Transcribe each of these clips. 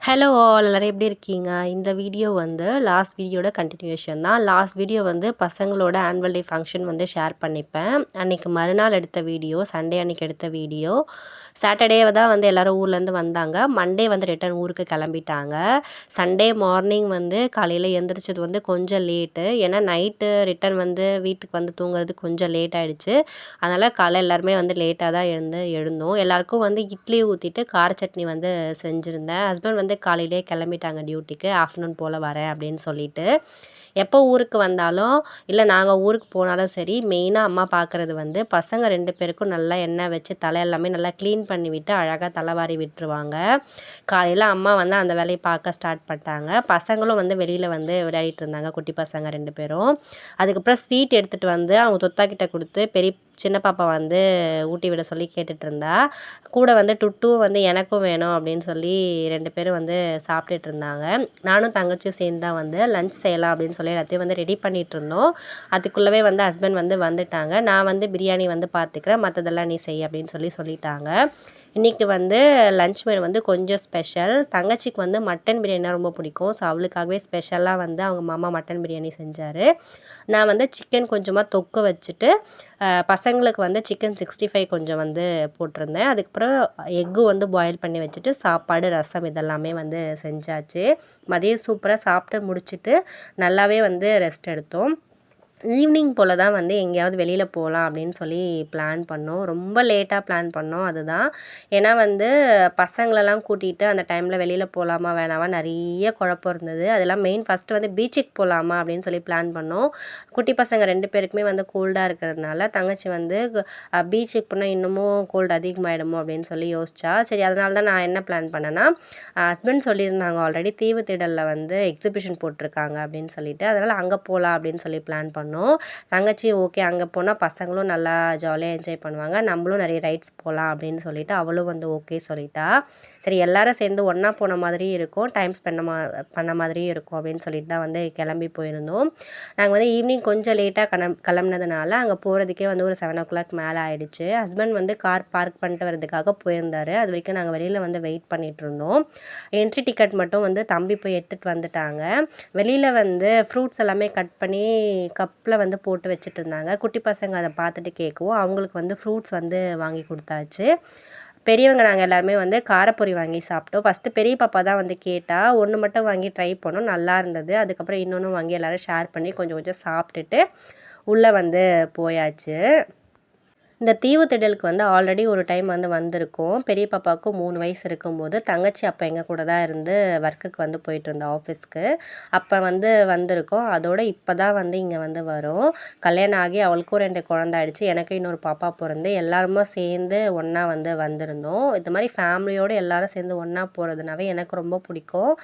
Hello all எல்லாரும் எப்படி இருக்கீங்க? இந்த வீடியோ வந்து லாஸ்ட் வீடியோட கண்டினியூஷன் தான். லாஸ்ட் வீடியோ வந்து பசங்களோட ஆனுவல் டே ஃபங்க்ஷன் வந்து ஷேர் பண்ணிப்பேன். அன்னைக்கு மறுநாள் எடுத்த வீடியோ, சண்டே அன்னைக்கு எடுத்த வீடியோ. சாட்டர்டே தான் வந்து எல்லோரும் ஊர்லேருந்து வந்தாங்க. மண்டே வந்து ரிட்டர்ன் ஊருக்கு கிளம்பிட்டாங்க. சண்டே மார்னிங் வந்து காலையில் எழுந்திரிச்சது வந்து கொஞ்சம் லேட்டு. ஏன்னா நைட்டு ரிட்டர்ன் வந்து வீட்டுக்கு வந்து தூங்குறது கொஞ்சம் லேட் ஆகிடுச்சு. அதனால் காலைல எல்லாருமே வந்து லேட்டாக தான் எழுந்தோம். எல்லாருக்கும் வந்து இட்லி ஊற்றிட்டு கார சட்னி வந்து செஞ்சுருந்தேன். ஹஸ்பண்ட் வந்து காலையிலே கிளம்பிட்டாங்க டியூட்டிக்கு. ஆஃப்டர்நூன் போல் வரேன் அப்படின்னு சொல்லிட்டு. எப்போ ஊருக்கு வந்தாலும் இல்லை நாங்கள் ஊருக்கு போனாலும் சரி, மெயினாக அம்மா பார்க்குறது வந்து பசங்க 2 பேருக்கும் நல்லா எண்ணெய் வச்சு தலை எல்லாமே நல்லா க்ளீன் பண்ணி விட்டு அழகாக தலைவாரி விட்டுருவாங்க. காலையில் அம்மா வந்து அந்த வேலையை பார்க்க ஸ்டார்ட் பண்ணிட்டாங்க. பசங்களும் வந்து வெளியில் வந்து விளையாடிட்டு இருந்தாங்க, குட்டி பசங்க 2 பேரும். அதுக்கப்புறம் ஸ்வீட் எடுத்துகிட்டு வந்து அவங்க தொத்தா கிட்ட கொடுத்து சின்ன பாப்பா வந்து ஊட்டி விட சொல்லி கேட்டுட்டு இருந்தா. கூட வந்து டுட்டும் வந்து எனக்கும் வேணும் அப்படின்னு சொல்லி 2 பேரும் வந்து சாப்பிட்டுட்டு இருந்தாங்க. நானும் தங்கச்சியும் சேர்ந்து தான் வந்து லஞ்ச் செய்யலாம் அப்படின்னு சொல்லி எல்லாத்தையும் வந்து ரெடி பண்ணிகிட்டு இருந்தோம். அதுக்குள்ளவே வந்து ஹஸ்பண்ட் வந்து வந்துட்டாங்க. நான் வந்து பிரியாணி வந்து பார்த்துக்கிறேன், மற்றதெல்லாம் நீ செய் அப்படின்னு சொல்லிட்டாங்க. இன்றைக்கி வந்து லஞ்ச் மெனு வந்து கொஞ்சம் ஸ்பெஷல். தங்கச்சிக்கு வந்து மட்டன் பிரியாணினா ரொம்ப பிடிக்கும். ஸோ அவளுக்காகவே ஸ்பெஷலாக வந்து அவங்க மாமா மட்டன் பிரியாணி செஞ்சார். நான் வந்து சிக்கன் கொஞ்சமாக தொக்கு வச்சுட்டு பசங்களுக்கு வந்து சிக்கன் 65 கொஞ்சம் வந்து போட்டிருந்தேன். அதுக்கப்புறம் எக்கு வந்து பாயில் பண்ணி வச்சுட்டு சாப்பாடு, ரசம் இதெல்லாமே வந்து செஞ்சாச்சு. மதியம் சூப்பராக சாப்பிட்டு முடிச்சுட்டு நல்லாவே வந்து ரெஸ்ட் எடுத்தோம். ஈவினிங் போல் தான் வந்து எங்கேயாவது வெளியில் போகலாம் அப்படின்னு சொல்லி பிளான் பண்ணோம். ரொம்ப லேட்டாக பிளான் பண்ணோம் அதுதான். ஏன்னா வந்து பசங்களெல்லாம் கூட்டிகிட்டு அந்த டைமில் வெளியில் போகலாமா வேணாமா நிறைய குழப்பம் இருந்தது. அதெல்லாம் ஃபஸ்ட்டு வந்து பீச்சுக்கு போகலாமா அப்படின்னு சொல்லி பிளான் பண்ணோம். குட்டி பசங்க 2 பேருக்குமே வந்து கோல்டாக இருக்கிறதுனால தங்கச்சி வந்து பீச்சுக்கு போனால் இன்னமும் கோல்டு அதிகமாகிடுமோ அப்படின்னு சொல்லி யோசிச்சா. சரி, அதனால தான் நான் என்ன பிளான் பண்ணேன்னா, ஹஸ்பண்ட் சொல்லியிருந்தாங்க ஆல்ரெடி தீவு திடலில் வந்து எக்ஸிபிஷன் போட்டிருக்காங்க அப்படின்னு சொல்லிட்டு. அதனால் அங்கே போகலாம் அப்படின்னு சொல்லி பிளான் பண்ணோம். தங்கச்சி ஓகே, அங்கே போனால் பசங்களும் நல்லா ஜாலியாக என்ஜாய் பண்ணுவாங்க, நம்மளும் நிறைய ரைட்ஸ் போகலாம் அப்படின்னு சொல்லிட்டு அவளும் வந்து ஓகே சொல்லிட்டா. சரி, எல்லாரும் சேர்ந்து ஒன்றா போன மாதிரியும் இருக்கும், டைம் ஸ்பெண்ட் பண்ண மாதிரியும் இருக்கும் அப்படின்னு சொல்லிட்டு தான் வந்து கிளம்பி போயிருந்தோம். நாங்கள் வந்து ஈவினிங் கொஞ்சம் லேட்டாக கிளம்புனதுனால அங்கே போகிறதுக்கே வந்து ஒரு 7 o'clock மேலே ஆகிடுச்சு. ஹஸ்பண்ட் வந்து கார் பார்க் பண்ணிட்டு வரதுக்காக போயிருந்தார். அது வரைக்கும் நாங்கள் வெளியில் வந்து வெயிட் பண்ணிகிட்டு இருந்தோம். என்ட்ரி டிக்கெட் மட்டும் வந்து தம்பி போய் எடுத்துகிட்டு வந்துட்டாங்க. வெளியில் வந்து ஃப்ரூட்ஸ் எல்லாமே கட் பண்ணி கப்பில் வந்து போட்டு வச்சுட்டு இருந்தாங்க. குட்டி பசங்க அதை பார்த்துட்டு கேட்கவும் அவங்களுக்கு வந்து ஃப்ரூட்ஸ் வந்து வாங்கி கொடுத்தாச்சு. பெரியவங்க நாங்கள் எல்லாருமே வந்து காரப்பொரி வாங்கி சாப்பிட்டோம். ஃபஸ்ட்டு பெரிய பாப்பா தான் வந்து கேட்டால், ஒன்று மட்டும் வாங்கி ட்ரை பண்ணோம், நல்லா இருந்தது. அதுக்கப்புறம் இன்னொன்று வாங்கி எல்லோரும் ஷேர் பண்ணி கொஞ்சம் கொஞ்சம் சாப்பிட்டுட்டு உள்ளே வந்து போயாச்சு. இந்த தீவு திடலுக்கு வந்து ஆல்ரெடி ஒரு டைம் வந்து வந்திருக்கோம். பெரிய பாப்பாவுக்கு 3 வயசு இருக்கும்போது. தங்கச்சி அப்போ எங்கள் கூட தான் இருந்து ஒர்க்குக்கு வந்து போயிட்டுருந்தா ஆஃபீஸ்க்கு. அப்போ வந்து வந்திருக்கோம். அதோட இப்போ தான் வந்து இங்கே வந்து வரோம். கல்யாணம் ஆகி அவளுக்கும் 2 குழந்த ஆயிடுச்சு. எனக்கு இன்னொரு பாப்பா பிறந்து எல்லாருமே சேர்ந்து ஒன்றா வந்து வந்திருந்தோம். இது மாதிரி ஃபேமிலியோடு எல்லோரும் சேர்ந்து ஒன்றா போகிறதுனாவே எனக்கு ரொம்ப பிடிக்கும்.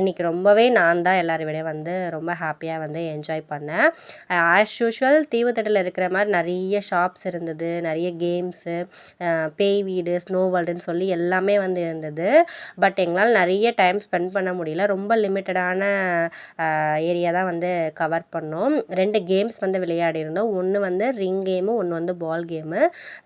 இன்றைக்கி ரொம்பவே நான் தான் எல்லாரை விட வந்து ரொம்ப ஹாப்பியாக வந்து என்ஜாய் பண்ணேன். ஆஸ் யூஷுவல் தீவு திடலில் இருக்கிற மாதிரி நிறைய ஷாப்ஸ் இருந்தது, நிறைய கேம்ஸு, பேய் வீடு, ஸ்னோ வேர்ல்டுன்னு சொல்லி எல்லாமே வந்து இருந்தது. பட் எங்களால் நிறைய டைம் ஸ்பெண்ட் பண்ண முடியல. ரொம்ப லிமிட்டடான ஏரியா தான் வந்து கவர் பண்ணோம். 2 கேம்ஸ் வந்து விளையாடிருந்தோம். ஒன்று வந்து ரிங் கேமு, ஒன்று வந்து ball game.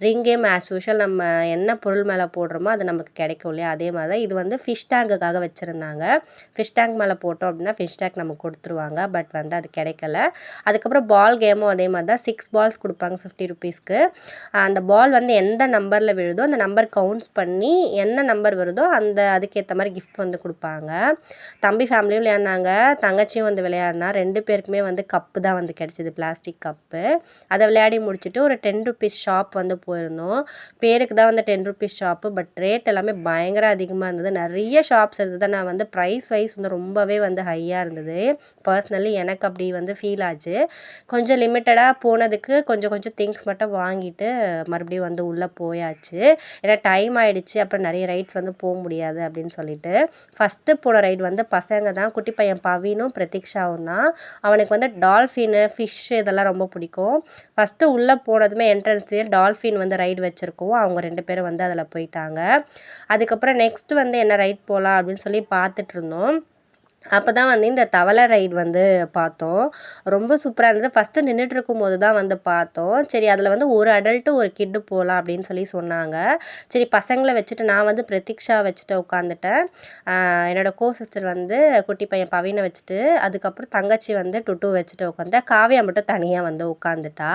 Ring game as usual நம்ம என்ன பொருள் மேலே போடுறோமோ அது நமக்கு கிடைக்கும் இல்லையா, அதே மாதிரி தான் இது வந்து ஃபிஷ் டேங்குக்காக வச்சுருந்தாங்க. ஃபிஷ் டேங்க் மேலே போட்டோம் அப்படின்னா ஃபிஷ் டேங்க் நமக்கு கொடுத்துருவாங்க. பட் வந்து அது கிடைக்கல. அதுக்கப்புறம் பால் கேமும் அதே மாதிரி தான். 6 பால்ஸ் கொடுப்பாங்க 50 rupeesக்கு. அந்த பால் வந்து எந்த நம்பரில் விழுதோ அந்த நம்பர் கவுண்ட்ஸ் பண்ணி என்ன நம்பர் வருதோ அதுக்கேற்ற மாதிரி கிஃப்ட் வந்து கொடுப்பாங்க. தம்பி ஃபேமிலியும் விளையாடினாங்க, தங்கச்சியும் வந்து விளையாடினா. 2 பேருக்குமே வந்து கப்பு தான் வந்து கிடச்சிது, பிளாஸ்டிக் கப்பு. அதை விளையாடி முடிச்சுட்டு ஒரு 10 rupees ஷாப் வந்து போயிருந்தோம். பேருக்கு தான் வந்து 10 rupees ஷாப்பு, பட் ரேட் எல்லாமே பயங்கர அதிகமாக இருந்தது. நிறைய ஷாப்ஸ் இருந்தது. நான் வந்து ப்ரைஸ் வைஸ் வந்து ரொம்பவே வந்து ஹையாக இருந்தது. பர்சனலி எனக்கு அப்படி வந்து ஃபீல் ஆச்சு. கொஞ்சம் லிமிட்டடாக போனதுக்கு கொஞ்சம் கொஞ்சம் திங்ஸ் மட்டும் வாங்கிட்டு மறுபடியும் வந்து உள்ளே போயாச்சு. ஏன்னா டைம் ஆகிடுச்சு, அப்புறம் நிறைய ரைட்ஸ் வந்து போக முடியாது அப்படின்னு சொல்லிட்டு. ஃபஸ்ட்டு போன ரைடு வந்து பசங்க தான். குட்டி பையன் பவினும் பிரதீக்ஷாவும் தான். அவனுக்கு வந்து டால்ஃபின்னு, ஃபிஷ்ஷு இதெல்லாம் ரொம்ப பிடிக்கும். ஃபஸ்ட்டு உள்ளே போனதுமே என்ட்ரன்ஸ்லேயே டால்ஃபின் வந்து ரைடு வச்சுருக்கோம். அவங்க 2 பேரும் வந்து அதில் போயிட்டாங்க. அதுக்கப்புறம் நெக்ஸ்ட்டு வந்து என்ன ரைட் போகலாம் அப்படின்னு சொல்லி பார்த்துட்ருந்தோம். அப்போ தான் வந்து இந்த தவளை ரைடு வந்து பார்த்தோம். ரொம்ப சூப்பராக இருந்தது. ஃபஸ்ட்டு நின்றுட்டு இருக்கும்போது தான் வந்து பார்த்தோம். சரி அதில் வந்து ஒரு அடல்ட்டு ஒரு கிட்டு போகலாம் அப்படின்னு சொல்லி சொன்னாங்க. சரி பசங்களை வச்சுட்டு நான் வந்து பிரதீக்ஷா வச்சுட்டு உட்காந்துட்டேன். என்னோடய சிஸ்டர் வந்து குட்டி பையன் பவினை வச்சுட்டு, அதுக்கப்புறம் தங்கச்சி வந்து டுட்டு வச்சுட்டு உட்காந்துட்டேன். காவியா மட்டும் தனியாக வந்து உட்காந்துட்டா.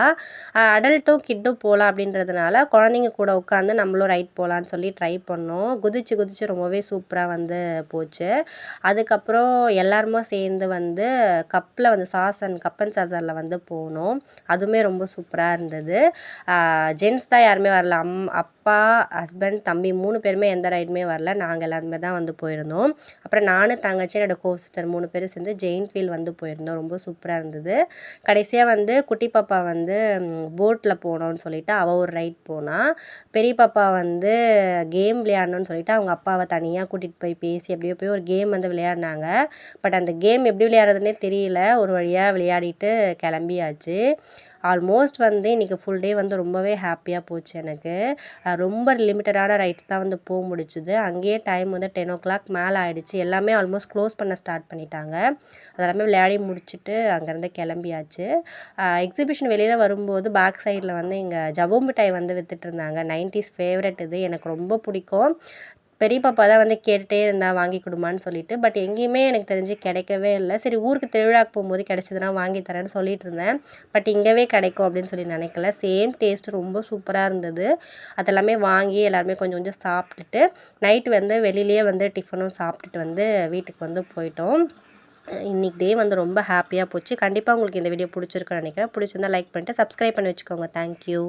அடல்ட்டும் கிட்டும் போகலாம் அப்படின்றதுனால குழந்தைங்க கூட உட்காந்து நம்மளும் ரைட் போகலான்னு சொல்லி ட்ரை பண்ணோம். குதிச்சு குதிச்சு ரொம்பவே சூப்பராக வந்து போச்சு. அதுக்கப்புறம் எல்லாருமே சேர்ந்து வந்து கப்பில் வந்து கப் அண்ட் சாசரில் வந்து போனோம். அதுவுமே ரொம்ப சூப்பராக இருந்தது. ஜென்ட்ஸ் தான் யாருமே வரல. அப்பா, ஹஸ்பண்ட், தம்பி 3 பேருமே எந்த ரைடுமே வரல. நாங்கள் எல்லாருமே தான் வந்து போயிருந்தோம். அப்புறம் நானும் தங்கச்சி என்னோடய சிஸ்டர் 3 பேரும் சேர்ந்து ஜெயின்ட் வீல் வந்து போயிருந்தோம். ரொம்ப சூப்பராக இருந்தது. கடைசியாக வந்து குட்டி பாப்பா வந்து போட்டில் போனோன்னு சொல்லிட்டு அவள் ஒரு ரைட் போனால், பெரிய பாப்பா வந்து கேம் விளையாடணும்னு சொல்லிட்டு அவங்க அப்பாவை தனியாக கூட்டிகிட்டு போய் பேசி அப்படியே போய் ஒரு கேம் வந்து விளையாடினாங்க. பட் அந்த கேம் எப்படி விளையாடுறதுனே தெரியல. ஒரு வழியாக விளையாடிட்டு கிளம்பியாச்சு. ஆல்மோஸ்ட் வந்து இன்றைக்கி ஃபுல் டே வந்து ரொம்பவே ஹாப்பியாக போச்சு எனக்கு. ரொம்ப லிமிட்டடான ரைட்ஸ் தான் வந்து போக முடிச்சுது. அங்கேயே டைம் வந்து 10:00 மேலே ஆகிடுச்சு. எல்லாமே ஆல்மோஸ்ட் க்ளோஸ் பண்ண ஸ்டார்ட் பண்ணிட்டாங்க. அதெல்லாமே விளையாடி முடிச்சுட்டு அங்கேருந்து கிளம்பியாச்சு. எக்ஸிபிஷன் வெளியில் வரும்போது பேக் சைடில் வந்து இங்கே ஜவ்வு மிட்டாய் வந்து விற்றுட்ருந்தாங்க. 90s ஃபேவரட் இது. எனக்கு ரொம்ப பிடிக்கும். பெரிய பாப்பா தான் வந்து கேட்டுகிட்டே இருந்தா வாங்கி கொடுமான்னு சொல்லிட்டு. பட் எங்கேயுமே எனக்கு தெரிஞ்சு கிடைக்கவே இல்லை. சரி ஊருக்கு திருவிழாக்கு போகும்போது கிடச்சிதுன்னா வாங்கி தரேன்னு சொல்லிட்டு இருந்தேன். பட் இங்கேவே கிடைக்கும் அப்படின்னு சொல்லி நினைக்கல. சேம் டேஸ்ட் ரொம்ப சூப்பராக இருந்தது. அதெல்லாமே வாங்கி எல்லாருமே கொஞ்சம் கொஞ்சம் சாப்பிட்டுட்டு நைட்டு வந்து வெளியிலேயே வந்து டிஃபனும் சாப்பிட்டுட்டு வந்து வீட்டுக்கு வந்து போயிட்டோம். இன்றைக்கி டே வந்து ரொம்ப ஹாப்பியாக போச்சு. கண்டிப்பாக உங்களுக்கு இந்த வீடியோ பிடிச்சிருக்குன்னு நினைக்கிறேன். பிடிச்சிருந்தா லைக் பண்ணிட்டு சப்ஸ்கிரைப் பண்ணி வச்சுக்கோங்க. தேங்க்யூ.